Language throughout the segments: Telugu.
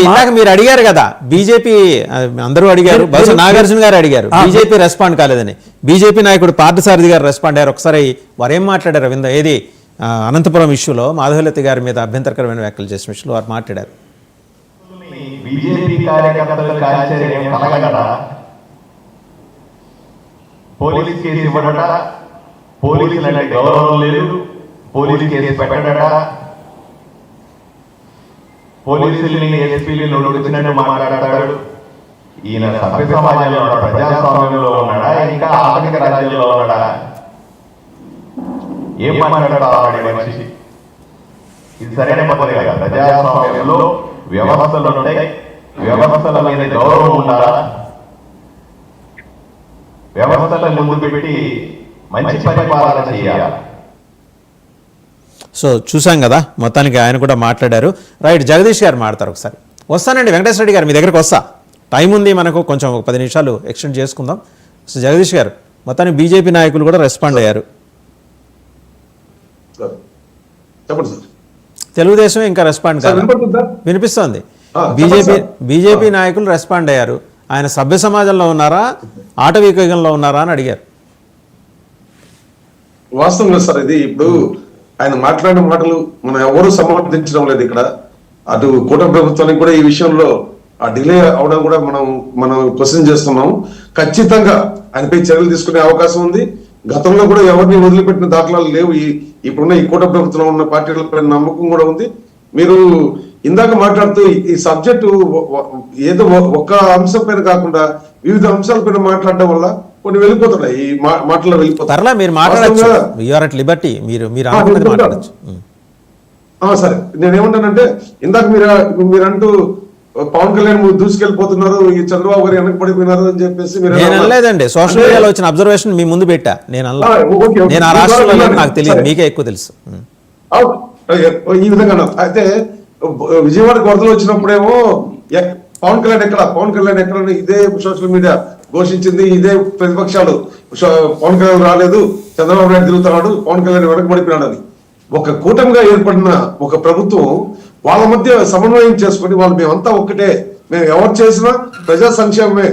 ఇందాక మీరు అడిగారు కదా బీజేపీ అందరూ అడిగారు, బహుశా నాగార్జున గారు అడిగారు బీజేపీ రెస్పాండ్ కాలేదని. బీజేపీ నాయకుడు పార్థసారథి గారు రెస్పాండ్ అయ్యారు. ఒకసారి వారు ఏం మాట్లాడారు రవీంద్ర, ఏది అనంతపురం ఇష్యూలో మాధవలత గారి మీద అభ్యంతరకరమైన వ్యాఖ్యలు చేసిన విషయంలో వారు మాట్లాడారు. బీజేపీ కార్యకర్తలు పోలీస్ కేసు ఇవ్వడట, పోలీసులంటే గౌరవం లేదు, పోలీసు కేసు పెట్టడట, పోలీసుల్ని ఎస్పీలు వచ్చినట్టు మాట్లాడతాడు. ఈయన సభ్య సమాజంలో ఉన్నాడా, ప్రజాస్వామ్యంలో ఉన్నాడా, ఇంకా ఆధునిక రాజ్యంలో ఉన్నాడా? ఏం మాట్లాడతాడు మనిషి? ఇది సరైన పద్ధతి కాదు. ప్రజాస్వామ్యంలో వ్యవస్థలు ఉంటాయి, వ్యవస్థల మీద గౌరవం ఉండాలా, వ్యవస్థలను ముందు పెట్టి మంచి పరిపాలన చేయాలి. సో చూసాం కదా, మొత్తానికి ఆయన కూడా మాట్లాడారు. రైట్, జగదీష్ గారు మాట్లాడతారు. ఒకసారి వస్తానండి వెంకటేశ్వర రెడ్డి గారు, మీ దగ్గరకు వస్తా. టైం ఉంది మనకు, కొంచెం ఒక 10 నిమిషాలు ఎక్స్టెండ్ చేసుకుందాం. సో జగదీష్ గారు, మొత్తానికి బీజేపీ నాయకులు కూడా రెస్పాండ్ అయ్యారు. తెలుగుదేశం ఇంకా రెస్పాండ్ కాదు, వినిపిస్తోంది. బీజేపీ నాయకులు రెస్పాండ్ అయ్యారు. ఆయన సభ్య సమాజంలో ఉన్నారా, ఆటవికంలో ఉన్నారా అని అడిగారు. వాస్తవం లేదు సార్, ఇది ఇప్పుడు ఆయన మాట్లాడిన మాటలు మనం ఎవరు సమర్థించడం లేదు. ఇక్కడ అటు కూటమి ప్రభుత్వానికి కూడా ఈ విషయంలో ఆ డిలే అవడం కూడా మనం క్వశ్చన్ చేస్తున్నాం. ఖచ్చితంగా ఆయనపై చర్యలు తీసుకునే అవకాశం ఉంది. గతంలో కూడా ఎవరిని వదిలిపెట్టిన దాఖలాలు లేవు. ఇప్పుడున్న ఈ కూటమి ప్రభుత్వంలో ఉన్న పార్టీలపై నమ్మకం కూడా ఉంది. మీరు ఇందాక మాట్లాడుతూ ఈ సబ్జెక్టు ఏదో ఒక్క అంశం పైన కాకుండా వివిధ అంశాలపైన మాట్లాడడం వల్ల కొన్ని వెళ్ళిపోతున్నాయి, ఈ మాటల్లో వెళ్ళిపోతారు. సరే, నేనేమంటానంటే ఇందాక మీరంటూ పవన్ కళ్యాణ్ దూసుకెళ్ళిపోతున్నారు, ఈ చంద్రబాబు గారు వెనక్కి పడిపోయినారు అని చెప్పేసి లేదండి. సోషల్ మీడియాలో వచ్చిన అబ్జర్వేషన్ మీ ముందు పెట్టా. నేను ఆ రాష్ట్రంలో నాకు తెలియదు, మీకే ఎక్కువ తెలుసు. ఈ విధంగా అయితే విజయవాడ వరదలు వచ్చినప్పుడేమో పవన్ కళ్యాణ్ ఎక్కడ ఇదే సోషల్ మీడియా ఘోషించింది, ఇదే ప్రతిపక్షాలు పవన్ కళ్యాణ్ రాలేదు, చంద్రబాబు నాయుడు తిరుగుతున్నాడు, పవన్ కళ్యాణ్ వెనకబడిపోయినాడు అని. ఒక కూటమిగా ఏర్పడిన ఒక ప్రభుత్వం వాళ్ళ మధ్య సమన్వయం చేసుకుని వాళ్ళు మేమంతా ఒక్కటే, మేము ఎవరు చేసినా ప్రజా సంక్షేమమే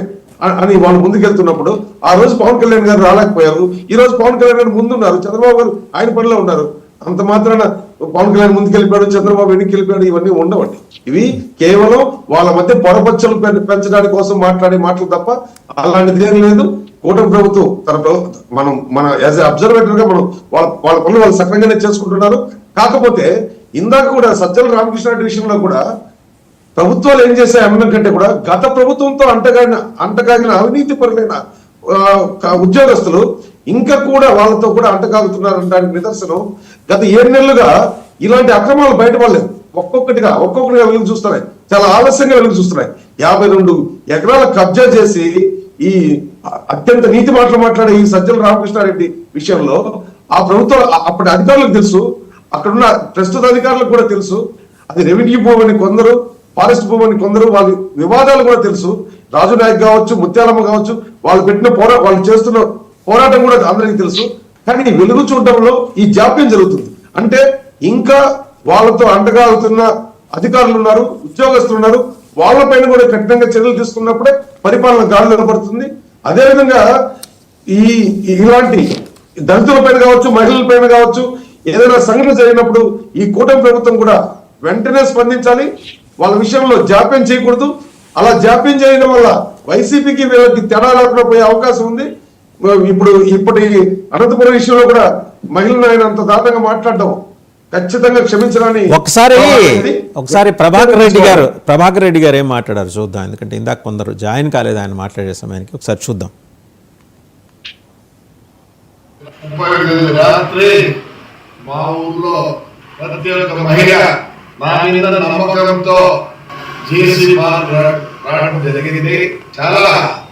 అని వాళ్ళు ముందుకెళ్తున్నప్పుడు ఆ రోజు పవన్ కళ్యాణ్ గారు రాలేకపోయారు. ఈ రోజు పవన్ కళ్యాణ్ గారు ముందున్నారు, చంద్రబాబు గారు ఆయన పనిలో ఉన్నారు. అంత మాత్రాన పవన్ కళ్యాణ్ ముందుకెళ్ళిపోయాడు, చంద్రబాబు వెనక్కి ఇవన్నీ ఉండవండి. ఇవి కేవలం వాళ్ళ మధ్య పొరపచ్చలు పెంచడానికి కోసం మాట్లాడే మాటలు తప్ప అలాంటిది ఏం లేదు. కూటమి ప్రభుత్వం మన యాజ్ ఎ అబ్జర్వేటర్ గా వాళ్ళ పనులు వాళ్ళు సక్రమంగానే చేసుకుంటున్నారు. కాకపోతే ఇందాక కూడా సజ్జల రామకృష్ణారెడ్డి విషయంలో కూడా ప్రభుత్వాలు ఏం చేసే అన్నం కంటే కూడా గత ప్రభుత్వంతో అంటగాగిన అవినీతి పరులైన ఉద్యోగస్తులు ఇంకా కూడా వాళ్ళతో కూడా అంటగాగుతున్నారనడానికి నిదర్శనం గత 7 నెలలుగా ఇలాంటి అక్రమాలు బయటపడలేదు. ఒక్కొక్కటిగా వెలుగు చూస్తున్నాయి, చాలా ఆలస్యంగా వెలుగు చూస్తున్నాయి. 52 ఎకరాల కబ్జా చేసి ఈ అత్యంత నీతి మాటలు మాట్లాడే ఈ సజ్జల రామకృష్ణారెడ్డి విషయంలో ఆ ప్రభుత్వం అప్పటి అధికారులకు తెలుసు, అక్కడున్న ప్రస్తుత అధికారులకు కూడా తెలుసు. అది రెవెన్యూ భూమని కొందరు, ఫారెస్ట్ భూమని కొందరు, వాళ్ళ వివాదాలు కూడా తెలుసు. రాజు నాయక్ కావచ్చు, ముత్యాలమ్మ కావచ్చు, వాళ్ళు చేస్తున్న పోరాటం కూడా అందరికీ తెలుసు. కానీ వెలుగు చూడటంలో ఈ జాప్యం జరుగుతుంది. అంటే ఇంకా వాళ్ళతో అండగా అవుతున్న అధికారులు ఉన్నారు, ఉద్యోగస్తులు ఉన్నారు. వాళ్ళపైన కూడా కఠినంగా చర్యలు తీసుకున్నప్పుడే పరిపాలన గాలి నిలబడుతుంది. అదేవిధంగా ఇలాంటి దళితుల పైన కావచ్చు, మహిళల పైన కావచ్చు, ఏదైనా సంఘటన జరిగినప్పుడు ఈ కూటమి ప్రభుత్వం కూడా వెంటనే స్పందించాలి. వాళ్ళ విషయంలో జాప్యం చేయకూడదు. అలా జాప్యం చేయడం వల్ల వైసీపీకి వీళ్ళకి తేడా లేకుండా పోయే అవకాశం ఉంది. ఇప్పటి అనంతపురం విషయంలో కూడా మహిళలు ఆయన అంత దారుణంగా మాట్లాడడం ఖచ్చితంగా క్షమించడాన్ని ఒకసారి ప్రభాకర్ రెడ్డి గారు ఏం మాట్లాడారు చూద్దాం. ఎందుకంటే ఇందాక కొందరు జాయిన్ కాలేదు ఆయన మాట్లాడే సమయానికి, ఒకసారి చూద్దాం. రాత్రి మా ఊర్లో ప్రతి ఒక్క మహిళ నా మీద నమ్మకంతో జేసీ రావడం జరిగింది. చాలా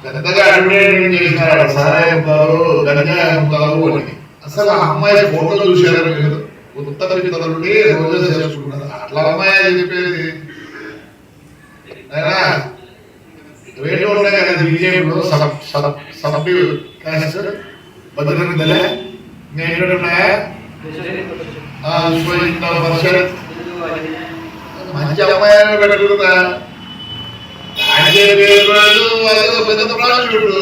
పెద్దగా అడ్వర్టైజ్మెంట్ చేసినారు, సహాయం అమ్ముతారు, గంజాయి అమ్ముతారు అని. అసలు ఆ అమ్మాయి ఫోటో చూశారు మీరు, ఉత్తర పిల్లలుండి రోజు చేసుకుంటారు. అట్లా అమ్మాయి చెప్పేది రేడియో ఉన్నాయి కదా బీజేపీలో సభ్యు భద్రతలే నేనున్నాయా మంచి అమ్మాయి పెట్టుకుందా ఆయన చెప్పేవాళ్ళు వాళ్ళు పెద్ద ప్రాజెక్టు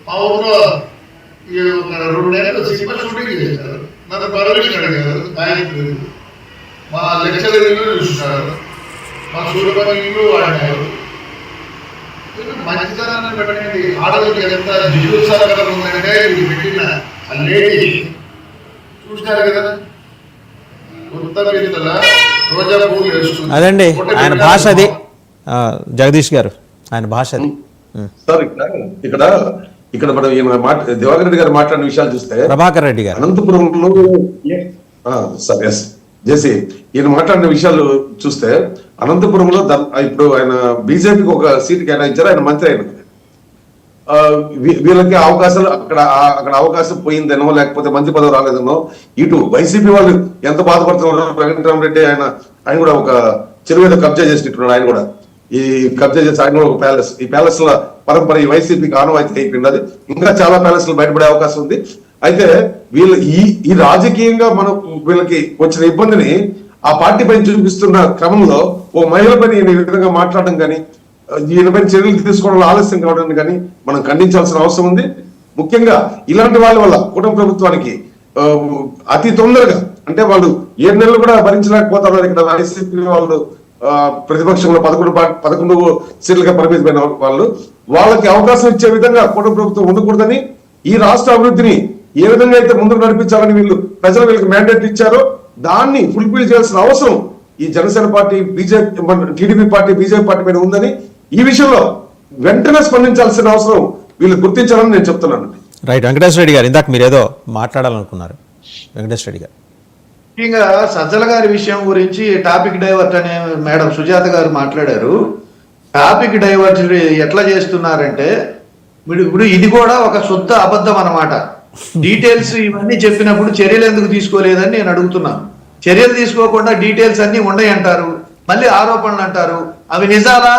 మా ఊళ్ళో 2 నెలలు సినిమా షూటింగ్ చేశారు. నన్ను పర్మిషన్ అడిగారు. ఆయన మా లెక్చరర్ ఇల్లు చూస్తున్నారు, మా సూర్యపల్లి ఇల్లు వాడినారు. మంచితనాన్ని పెట్టండి. ఆడవాళ్ళకి ఎంత జిగుత్సాహకరం ఉందంటే ఇది పెట్టిన ఆ లేడీ చూసినారు కదా, ఉత్తర రోజా పూలు వేస్తుంది. అదండి ఆయన భాష అది. జగదీష్ గారు ఆయన భాష అది. సార్ ఇక్కడ ఇక్కడ మనం దివాకర్ రెడ్డి గారు మాట్లాడిన విషయాలు చూస్తే, ప్రభాకర్ రెడ్డి గారు అనంతపురంలో సార్ ఎస్ జేసీ ఈయన మాట్లాడిన విషయాలు చూస్తే, అనంతపురంలో ఇప్పుడు ఆయన బీజేపీకి ఒక సీట్ కేటాయించారు, ఆయన మంత్రి అయిన వీళ్ళకి అవకాశాలు అక్కడ అవకాశం పోయిందనో లేకపోతే మంత్రి పదవి రాలేదనో, ఇటు వైసీపీ వాళ్ళు ఎంత బాధపడుతున్నారు. వెంకటరామరెడ్డి ఆయన కూడా ఒక చెరువు మీద కబ్జా చేసినట్టున్నాడు. ఆయన కూడా ఈ కబ్జా చేసి ఆయన కూడా ఒక ప్యాలెస్, ఈ ప్యాలెస్ ల పరంపర ఈ వైసీపీకి ఆనవాయితీ అయిపోయినది. ఇంకా చాలా ప్యాలెస్ లు బయటపడే అవకాశం ఉంది. అయితే వీళ్ళు ఈ రాజకీయంగా మనం వీళ్ళకి వచ్చిన ఇబ్బందిని ఆ పార్టీ పైన చూపిస్తున్న క్రమంలో ఓ మహిళ పైన ఈ విధంగా మాట్లాడడం కానీ, ఈయనపై చర్యలు తీసుకోవడంలో ఆలస్యం కావడం కానీ మనం ఖండించాల్సిన అవసరం ఉంది. ముఖ్యంగా ఇలాంటి వాళ్ళ వల్ల కూటమి ప్రభుత్వానికి అతి తొందరగా, అంటే వాళ్ళు 7 నెలలు కూడా భరించలేకపోతున్నారు. ఇక్కడ వైసీపీ వాళ్ళు ప్రతిపక్షంలో 11 సీట్లుగా పరిమితమైన వాళ్ళకి అవకాశం ఇచ్చే విధంగా కూటమి ప్రభుత్వం ఉండకూడదని, ఈ రాష్ట్ర అభివృద్ధిని ఏ విధంగా అయితే ముందుకు నడిపించాలని ప్రజలు వీళ్ళకి మ్యాండేట్ ఇచ్చారో దాన్ని ఫుల్ఫిల్ చేయాల్సిన అవసరం ఈ Janasena party, TDP party, BJP party మీద ఉందని, ఈ విషయంలో వెంటనే స్పందించాల్సిన అవసరం వీళ్ళు గుర్తించాలని నేను చెప్తున్నాను. రైట్. వెంకటేశ్వర రెడ్డి గారు ఇందాక మీరు ఏదో మాట్లాడాలనుకున్నారు. వెంకటేశ్వర రెడ్డి గారు ముఖ్యంగా సజ్జల గారి విషయం గురించి టాపిక్ డైవర్ట్ అనే మేడం సుజాత గారు మాట్లాడారు. టాపిక్ డైవర్ట్ ఎట్లా చేస్తున్నారంటే, ఇప్పుడు ఇది కూడా ఒక శుద్ధ అబద్ధం అన్నమాట. డీటెయిల్స్ ఇవన్నీ చెప్పినప్పుడు చర్యలు ఎందుకు తీసుకోలేదని నేను అడుగుతున్నాను. చర్యలు తీసుకోకుండా డీటెయిల్స్ అన్ని ఉన్నాయంటారు, మళ్ళీ ఆరోపణలు అంటారు. అవి నిజాలా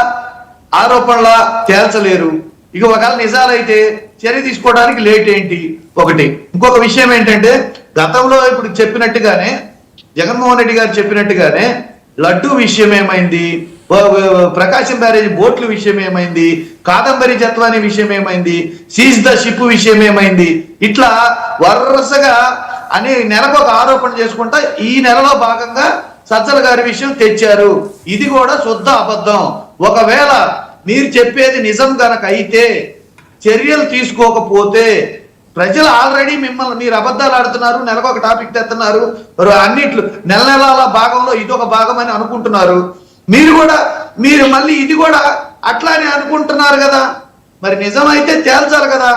ఆరోపణలా తేల్చలేరు. ఇక ఒకవేళ నిజాలైతే చర్య తీసుకోవడానికి లేట్ ఏంటి ఒకటి. ఇంకొక విషయం ఏంటంటే, గతంలో ఇప్పుడు చెప్పినట్టుగానే జగన్మోహన్ రెడ్డి గారు చెప్పినట్టుగానే లడ్డూ విషయం ఏమైంది, ప్రకాశం బ్యారేజ్ బోట్ల విషయం ఏమైంది, కాదంబరి జత్వాని విషయం ఏమైంది, సీజ్ ద షిప్ విషయం ఏమైంది, ఇట్లా వరుసగా అని నెలకు ఒక ఆరోపణ చేసుకుంటా ఈ నెలలో భాగంగా సజ్జల గారి విషయం తెచ్చారు. ఇది కూడా శుద్ధ అబద్ధం. ఒకవేళ మీరు చెప్పేది నిజం గనక అయితే, చర్యలు తీసుకోకపోతే, ప్రజలు ఆల్రెడీ మిమ్మల్ని మీరు అబద్ధాలు ఆడుతున్నారు, నెలకు ఒక టాపిక్ తెస్తున్నారు, అన్నిట్లు నెల నెలల భాగంలో ఇదొక భాగం అని అనుకుంటున్నారు. మీరు మళ్ళీ ఇది కూడా అట్లానే అనుకుంటున్నారు కదా, మరి నిజమైతే తేల్చాలి కదా.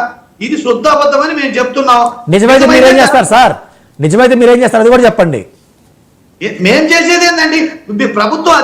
ఇది శుద్ధ అబద్ధం అని మేము చెప్తున్నాం. నిజమైతే మీరేం చేస్తారు సార్? నిజమైతే మీరేం చేస్తారు అది కూడా చెప్పండి. మేం చేసేది ఏంటండి, ప్రభుత్వం